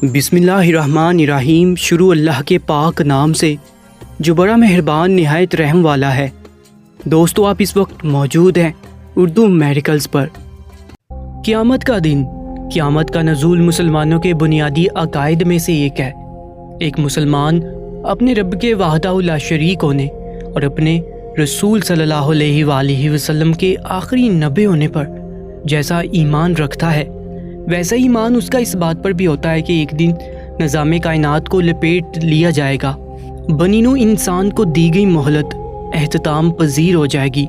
بسم اللہ الرحمن الرحیم۔ شروع اللہ کے پاک نام سے جو بڑا مہربان نہایت رحم والا ہے۔ دوستو، آپ اس وقت موجود ہیں اردو میریکلز پر۔ قیامت کا دن، قیامت کا نزول مسلمانوں کے بنیادی عقائد میں سے ایک ہے۔ ایک مسلمان اپنے رب کے وحدہ لا شریک ہونے اور اپنے رسول صلی اللہ علیہ وآلہ وسلم کے آخری نبی ہونے پر جیسا ایمان رکھتا ہے، ویسا ایمان اس کا اس بات پر بھی ہوتا ہے کہ ایک دن نظام کائنات کو لپیٹ لیا جائے گا، بنی نوع انسان کو دی گئی مہلت اختتام پذیر ہو جائے گی،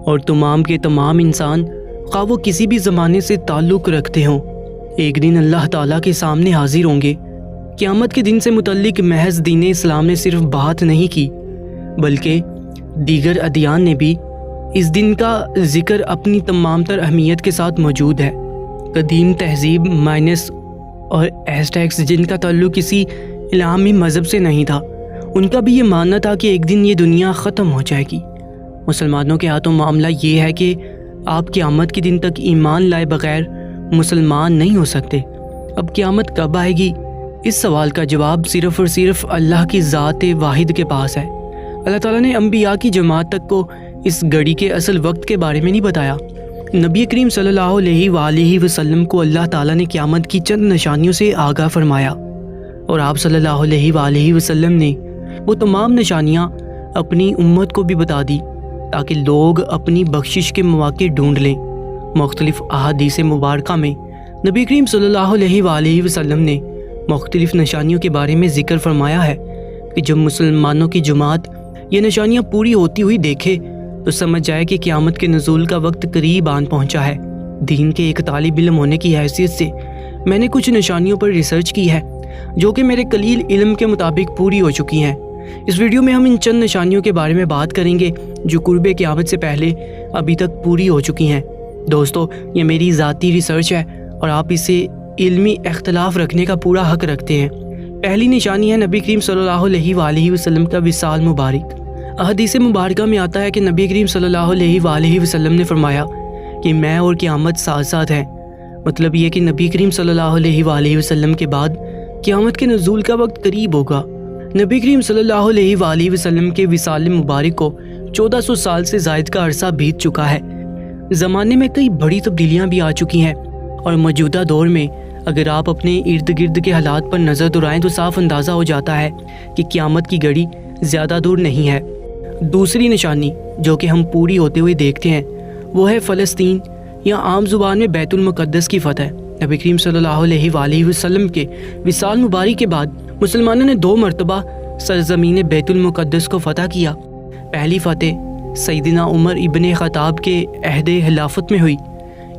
اور تمام کے تمام انسان خواہ وہ کسی بھی زمانے سے تعلق رکھتے ہوں، ایک دن اللہ تعالیٰ کے سامنے حاضر ہوں گے۔ قیامت کے دن سے متعلق محض دین اسلام نے صرف بات نہیں کی، بلکہ دیگر ادیان نے بھی اس دن کا ذکر اپنی تمام تر اہمیت کے ساتھ موجود ہے۔ قدیم تہذیب مائنس اور ایزٹیکس جن کا تعلق کسی الہامی مذہب سے نہیں تھا، ان کا بھی یہ ماننا تھا کہ ایک دن یہ دنیا ختم ہو جائے گی۔ مسلمانوں کے ہاتھوں معاملہ یہ ہے کہ آپ قیامت کے دن تک ایمان لائے بغیر مسلمان نہیں ہو سکتے۔ اب قیامت کب آئے گی؟ اس سوال کا جواب صرف اور صرف اللہ کی ذات واحد کے پاس ہے۔ اللہ تعالیٰ نے انبیاء کی جماعت تک کو اس گھڑی کے اصل وقت کے بارے میں نہیں بتایا۔ نبی کریم صلی اللہ علیہ وآلہ وسلم کو اللہ تعالیٰ نے قیامت کی چند نشانیوں سے آگاہ فرمایا، اور آپ صلی اللہ علیہ وآلہ وسلم نے وہ تمام نشانیاں اپنی امت کو بھی بتا دی تاکہ لوگ اپنی بخشش کے مواقع ڈھونڈ لیں۔ مختلف احادیث مبارکہ میں نبی کریم صلی اللہ علیہ وآلہ وسلم نے مختلف نشانیوں کے بارے میں ذکر فرمایا ہے کہ جب مسلمانوں کی جماعت یہ نشانیاں پوری ہوتی ہوئی دیکھے تو سمجھ جائے کہ قیامت کے نزول کا وقت قریب آن پہنچا ہے۔ دین کے ایک طالب علم ہونے کی حیثیت سے میں نے کچھ نشانیوں پر ریسرچ کی ہے جو کہ میرے قلیل علم کے مطابق پوری ہو چکی ہیں۔ اس ویڈیو میں ہم ان چند نشانیوں کے بارے میں بات کریں گے جو قرب قیامت سے پہلے ابھی تک پوری ہو چکی ہیں۔ دوستو، یہ میری ذاتی ریسرچ ہے اور آپ اسے علمی اختلاف رکھنے کا پورا حق رکھتے ہیں۔ پہلی نشانی ہے نبی کریم صلی اللہ علیہ وآلہ وسلم کا وصال مبارک۔ احادیث مبارکہ میں آتا ہے کہ نبی کریم صلی اللہ علیہ وآلہ وسلم نے فرمایا کہ میں اور قیامت ساتھ ساتھ ہیں۔ مطلب یہ کہ نبی کریم صلی اللہ علیہ وآلہ وسلم کے بعد قیامت کے نزول کا وقت قریب ہوگا۔ نبی کریم صلی اللہ علیہ وآلہ وسلم کے وصال مبارک کو 1400 سال سے زائد کا عرصہ بیت چکا ہے۔ زمانے میں کئی بڑی تبدیلیاں بھی آ چکی ہیں، اور موجودہ دور میں اگر آپ اپنے ارد گرد کے حالات پر نظر دورائیں تو صاف اندازہ ہو جاتا ہے کہ قیامت کی گھڑی زیادہ دور نہیں ہے۔ دوسری نشانی جو کہ ہم پوری ہوتے ہوئے دیکھتے ہیں وہ ہے فلسطین یا عام زبان میں بیت المقدس کی فتح۔ نبی کریم صلی اللہ علیہ وآلہ وسلم کے وصال مبارک کے بعد مسلمانوں نے 2 مرتبہ سرزمین بیت المقدس کو فتح کیا۔ پہلی فتح سیدنا عمر ابن خطاب کے عہد خلافت میں ہوئی۔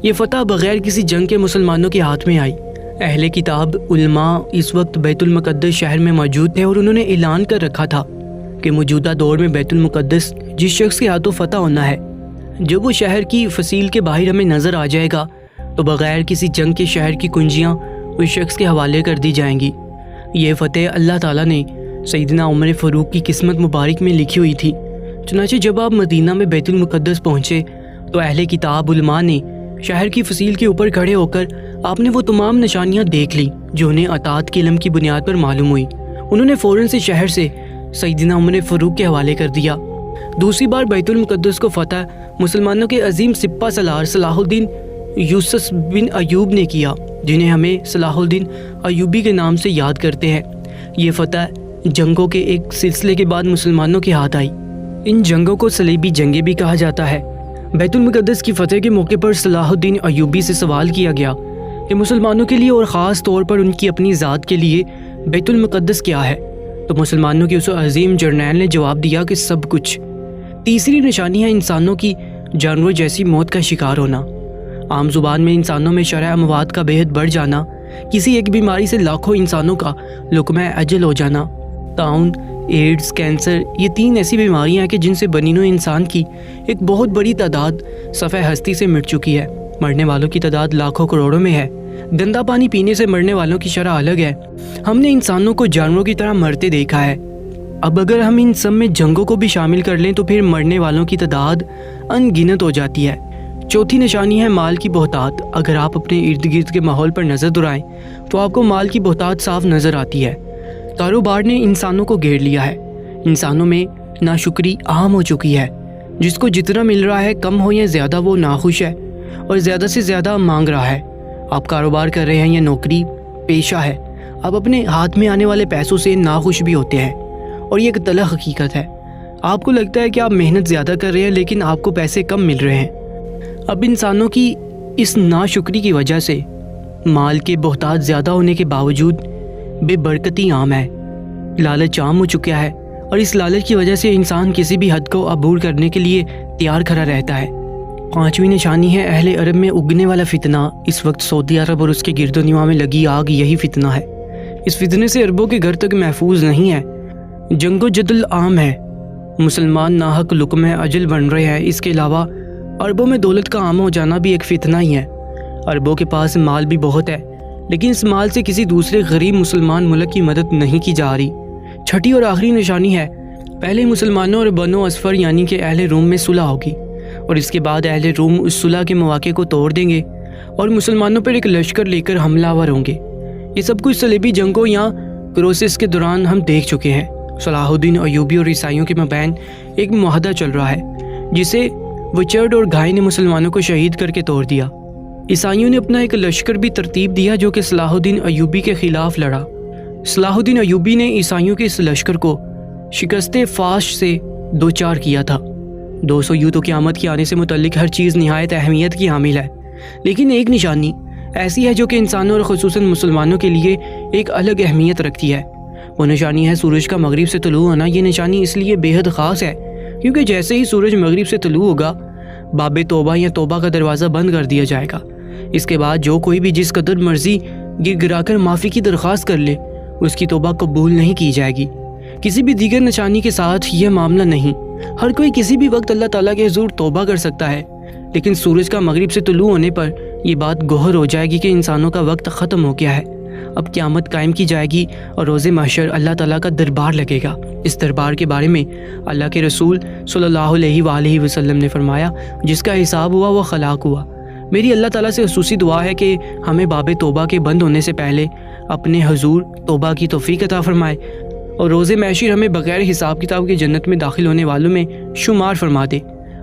یہ فتح بغیر کسی جنگ کے مسلمانوں کے ہاتھ میں آئی۔ اہل کتاب علماء اس وقت بیت المقدس شہر میں موجود تھے، اور انہوں نے اعلان کر رکھا تھا کہ موجودہ دور میں بیت المقدس جس شخص کے ہاتھوں فتح ہونا ہے، جب وہ شہر کی فصیل کے باہر ہمیں نظر آ جائے گا تو بغیر کسی جنگ کے شہر کی کنجیاں اس شخص کے حوالے کر دی جائیں گی۔ یہ فتح اللہ تعالیٰ نے سیدنا عمر فاروق کی قسمت مبارک میں لکھی ہوئی تھی۔ چنانچہ جب آپ مدینہ میں بیت المقدس پہنچے تو اہل کتاب علماء نے شہر کی فصیل کے اوپر کھڑے ہو کر آپ نے وہ تمام نشانیاں دیکھ لی جو انہیں اطاعت کے علم کی بنیاد پر معلوم ہوئی۔ انہوں نے فوراً سے شہر سے سیدنا عمر فاروق کے حوالے کر دیا۔ دوسری بار بیت المقدس کو فتح مسلمانوں کے عظیم سپہ سالار صلاح الدین یوسف بن ایوب نے کیا، جنہیں ہمیں صلاح الدین ایوبی کے نام سے یاد کرتے ہیں۔ یہ فتح جنگوں کے ایک سلسلے کے بعد مسلمانوں کے ہاتھ آئی۔ ان جنگوں کو صلیبی جنگیں بھی کہا جاتا ہے۔ بیت المقدس کی فتح کے موقع پر صلاح الدین ایوبی سے سوال کیا گیا کہ مسلمانوں کے لیے اور خاص طور پر ان کی اپنی ذات کے لیے بیت المقدس کیا ہے؟ تو مسلمانوں کے اس عظیم جرنیل نے جواب دیا کہ سب کچھ۔ تیسری نشانی ہے انسانوں کی جانوروں جیسی موت کا شکار ہونا۔ عام زبان میں انسانوں میں شرح اموات کا بے حد بڑھ جانا، کسی ایک بیماری سے لاکھوں انسانوں کا لقمہ اجل ہو جانا۔ طاعون، ایڈز، کینسر، یہ 3 ایسی بیماریاں ہیں کہ جن سے بنی نوع انسان کی ایک بہت بڑی تعداد صفحہ ہستی سے مٹ چکی ہے۔ مرنے والوں کی تعداد لاکھوں کروڑوں میں ہے۔ گندا پانی پینے سے مرنے والوں کی شرح الگ ہے۔ ہم نے انسانوں کو جانوروں کی طرح مرتے دیکھا ہے۔ اب اگر ہم ان سب میں جنگوں کو بھی شامل کر لیں تو پھر مرنے والوں کی تعداد ان گنت ہو جاتی ہے۔ چوتھی نشانی ہے مال کی بہتات۔ اگر آپ اپنے ارد گرد کے ماحول پر نظر دورائیں تو آپ کو مال کی بہتات صاف نظر آتی ہے۔ کاروبار نے انسانوں کو گھیر لیا ہے۔ انسانوں میں ناشکری عام ہو چکی ہے۔ جس کو جتنا مل رہا ہے کم ہو یا زیادہ وہ ناخوش ہے اور زیادہ سے زیادہ مانگ رہا ہے۔ آپ کاروبار کر رہے ہیں یا نوکری پیشہ ہے، آپ اپنے ہاتھ میں آنے والے پیسوں سے ناخوش بھی ہوتے ہیں، اور یہ ایک تلخ حقیقت ہے۔ آپ کو لگتا ہے کہ آپ محنت زیادہ کر رہے ہیں لیکن آپ کو پیسے کم مل رہے ہیں۔ اب انسانوں کی اس ناشکری کی وجہ سے مال کے بہتات زیادہ ہونے کے باوجود بے برکتی عام ہے، لالچ عام ہو چکا ہے، اور اس لالچ کی وجہ سے انسان کسی بھی حد کو عبور کرنے کے لیے تیار کھڑا رہتا ہے۔ پانچویں نشانی ہے اہل عرب میں اگنے والا فتنہ۔ اس وقت سعودی عرب اور اس کے گرد و نواح میں لگی آگ یہی فتنہ ہے۔ اس فتنے سے عربوں کے گھر تک محفوظ نہیں ہے۔ جنگ و جدل عام ہے، مسلمان ناحق لقمہ اجل بن رہے ہیں۔ اس کے علاوہ عربوں میں دولت کا عام ہو جانا بھی ایک فتنہ ہی ہے۔ عربوں کے پاس مال بھی بہت ہے، لیکن اس مال سے کسی دوسرے غریب مسلمان ملک کی مدد نہیں کی جا رہی۔ چھٹی اور آخری نشانی ہے پہلے مسلمانوں اور بنو اصفر یعنی کہ اہل روم میں صلح ہوگی، اور اس کے بعد اہل روم اس صلح کے مواقع کو توڑ دیں گے اور مسلمانوں پر ایک لشکر لے کر حملہ آور ہوں گے۔ یہ سب کچھ صلیبی جنگوں یا کروسس کے دوران ہم دیکھ چکے ہیں۔ صلاح الدین ایوبی اور عیسائیوں کے مابین ایک معاہدہ چل رہا ہے جسے وچرڈ اور گھائی نے مسلمانوں کو شہید کر کے توڑ دیا۔ عیسائیوں نے اپنا ایک لشکر بھی ترتیب دیا جو کہ صلاح الدین ایوبی کے خلاف لڑا۔ صلاح الدین ایوبی نے عیسائیوں کے اس لشکر کو شکست فاش سے دوچار کیا تھا۔ 200 یوں تو قیامت کے آنے سے متعلق ہر چیز نہایت اہمیت کی حامل ہے، لیکن ایک نشانی ایسی ہے جو کہ انسانوں اور خصوصاً مسلمانوں کے لیے ایک الگ اہمیت رکھتی ہے۔ وہ نشانی ہے سورج کا مغرب سے طلوع ہونا۔ یہ نشانی اس لیے بے حد خاص ہے کیونکہ جیسے ہی سورج مغرب سے طلوع ہوگا، باب توبہ یا توبہ کا دروازہ بند کر دیا جائے گا۔ اس کے بعد جو کوئی بھی جس قدر مرضی گر گرا کر معافی کی درخواست کر لے، اس کی توبہ قبول نہیں کی جائے گی۔ کسی بھی دیگر نشانی کے ساتھ یہ معاملہ نہیں۔ ہر کوئی کسی بھی وقت اللہ تعالیٰ کے حضور توبہ کر سکتا ہے، لیکن سورج کا مغرب سے طلوع ہونے پر یہ بات گوہر ہو جائے گی کہ انسانوں کا وقت ختم ہو گیا ہے۔ اب قیامت قائم کی جائے گی اور روز محشر اللہ تعالیٰ کا دربار لگے گا۔ اس دربار کے بارے میں اللہ کے رسول صلی اللہ علیہ وآلہ وسلم نے فرمایا، جس کا حساب ہوا وہ خلاق ہوا۔ میری اللہ تعالیٰ سے خصوصی دعا ہے کہ ہمیں باب توبہ کے بند ہونے سے پہلے اپنے حضور توبہ کی توفیق عطا فرمائے اور روز محشر ہمیں بغیر حساب کتاب کی جنت میں داخل ہونے والوں میں شمار فرما دے۔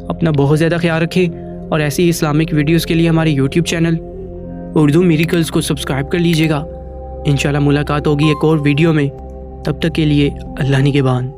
اپنا بہت زیادہ خیال رکھیں، اور ایسی اسلامک ویڈیوز کے لیے ہمارے یوٹیوب چینل اردو میریکلز کو سبسکرائب کر لیجیے گا۔ انشاءاللہ ملاقات ہوگی ایک اور ویڈیو میں، تب تک کے لیے اللہ نگہبان۔